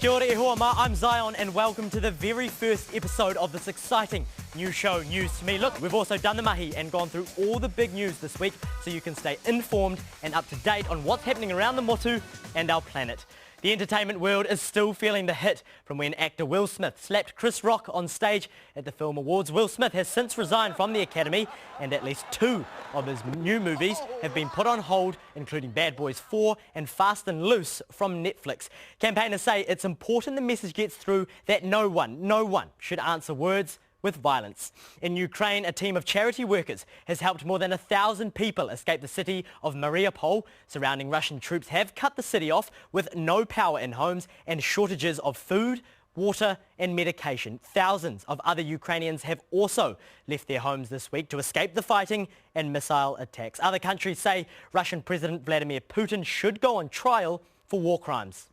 Kia ora e hoa ma, I'm Zion and welcome to the very first episode of this exciting new show, News to Me. Look, we've also done the mahi and gone through all the big news this week so you can stay informed and up to date on what's happening around the motu and our planet. The entertainment world is still feeling the hit from when actor Will Smith slapped Chris Rock on stage at the Film Awards. Will Smith has since resigned from the Academy and at least 2 of his new movies have been put on hold, including Bad Boys 4 and Fast and Loose from Netflix. Campaigners say it's important the message gets through that no one should answer words with violence. In Ukraine, a team of charity workers has helped more than 1,000 people escape the city of Mariupol. Surrounding Russian troops have cut the city off with no power in homes and shortages of food, water and medication. Thousands of other Ukrainians have also left their homes this week to escape the fighting and missile attacks. Other countries say Russian President Vladimir Putin should go on trial for war crimes.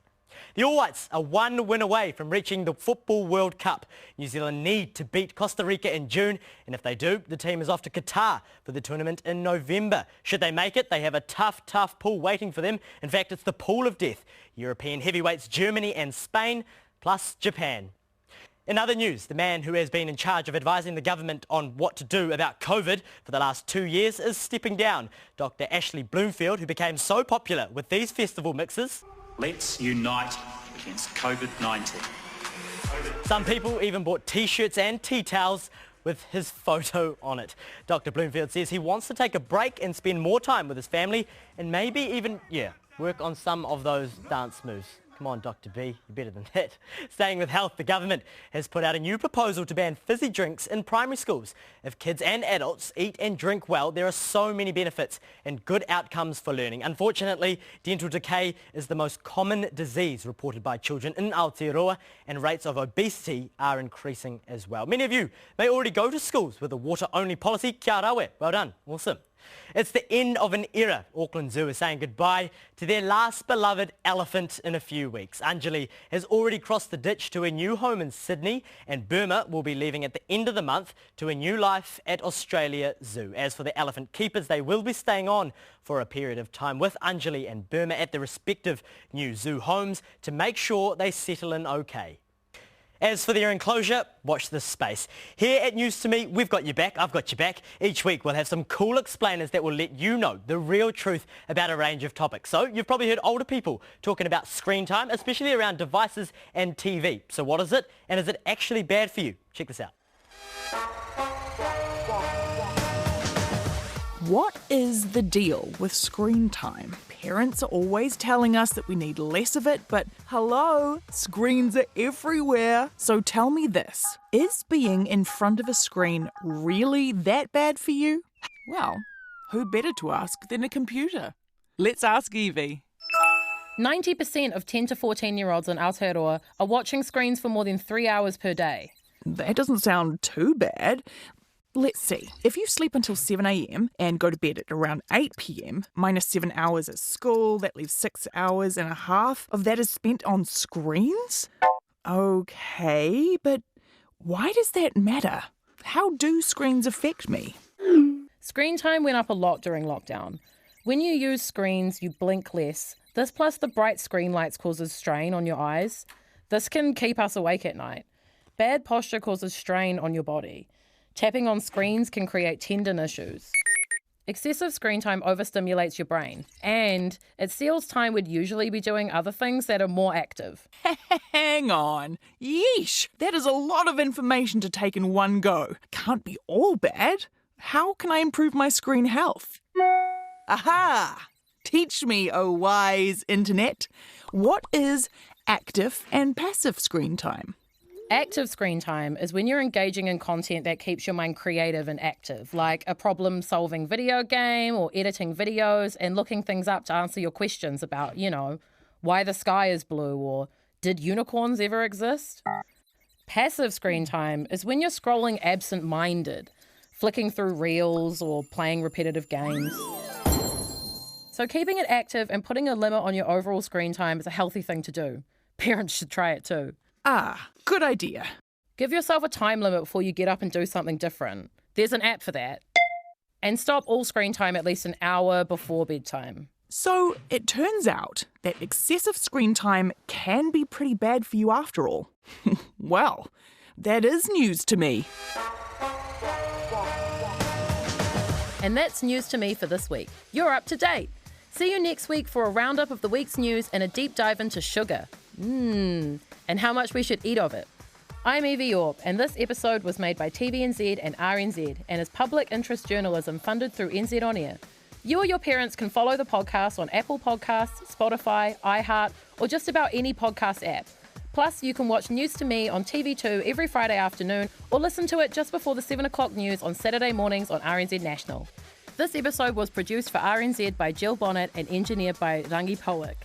The All Whites are 1 win away from reaching the Football World Cup. New Zealand need to beat Costa Rica in June, and if they do, the team is off to Qatar for the tournament in November. Should they make it, they have a tough pool waiting for them. In fact, it's the pool of death. European heavyweights Germany and Spain, plus Japan. In other news, the man who has been in charge of advising the government on what to do about COVID for the last 2 years is stepping down. Dr. Ashley Bloomfield, who became so popular with these festival mixes. Let's unite against COVID-19. Some people even bought T-shirts and tea towels with his photo on it. Dr. Bloomfield says he wants to take a break and spend more time with his family and maybe even, work on some of those dance moves. Come on, Dr. B, you're better than that. Staying with health, the government has put out a new proposal to ban fizzy drinks in primary schools. If kids and adults eat and drink well, there are so many benefits and good outcomes for learning. Unfortunately, dental decay is the most common disease reported by children in Aotearoa, and rates of obesity are increasing as well. Many of you may already go to schools with a water-only policy. Kia rawe. Well done. Awesome. It's the end of an era. Auckland Zoo is saying goodbye to their last beloved elephant in a few weeks. Anjali has already crossed the ditch to a new home in Sydney, and Burma will be leaving at the end of the month to a new life at Australia Zoo. As for the elephant keepers, they will be staying on for a period of time with Anjali and Burma at their respective new zoo homes to make sure they settle in okay. As for their enclosure, watch this space. Here at News to Me, we've got your back, I've got your back. Each week we'll have some cool explainers that will let you know the real truth about a range of topics. So you've probably heard older people talking about screen time, especially around devices and TV. So what is it, and is it actually bad for you? Check this out. What is the deal with screen time? Parents are always telling us that we need less of it, but hello, screens are everywhere. So tell me this, is being in front of a screen really that bad for you? Well, who better to ask than a computer? Let's ask Evie. 90% of 10 to 14-year-olds in Aotearoa are watching screens for more than 3 hours per day. That doesn't sound too bad. Let's see, if you sleep until 7 a.m. and go to bed at around 8 p.m, minus 7 hours at school, that leaves 6 hours and a half of that is spent on screens? Okay, but why does that matter? How do screens affect me? Screen time went up a lot during lockdown. When you use screens, you blink less. This plus the bright screen lights causes strain on your eyes. This can keep us awake at night. Bad posture causes strain on your body. Tapping on screens can create tendon issues. Excessive screen time overstimulates your brain, and it steals time we'd usually be doing other things that are more active. Hang on. Yeesh, that is a lot of information to take in one go. Can't be all bad. How can I improve my screen health? Aha! Teach me, oh wise internet. What is active and passive screen time? Active screen time is when you're engaging in content that keeps your mind creative and active, like a problem-solving video game or editing videos and looking things up to answer your questions about, why the sky is blue or did unicorns ever exist? Passive screen time is when you're scrolling absent-minded, flicking through reels or playing repetitive games. So keeping it active and putting a limit on your overall screen time is a healthy thing to do. Parents should try it too. Ah, good idea. Give yourself a time limit before you get up and do something different. There's an app for that. And stop all screen time at least an hour before bedtime. So it turns out that excessive screen time can be pretty bad for you after all. Well, that is news to me. And that's news to me for this week. You're up to date. See you next week for a roundup of the week's news and a deep dive into sugar. And how much we should eat of it. I'm Evie Orb, and this episode was made by TVNZ and RNZ and is public interest journalism funded through NZ On Air. You or your parents can follow the podcast on Apple Podcasts, Spotify, iHeart, or just about any podcast app. Plus, you can watch News to Me on TV2 every Friday afternoon or listen to it just before the 7 o'clock news on Saturday mornings on RNZ National. This episode was produced for RNZ by Jill Bonnet and engineered by Rangi Powick.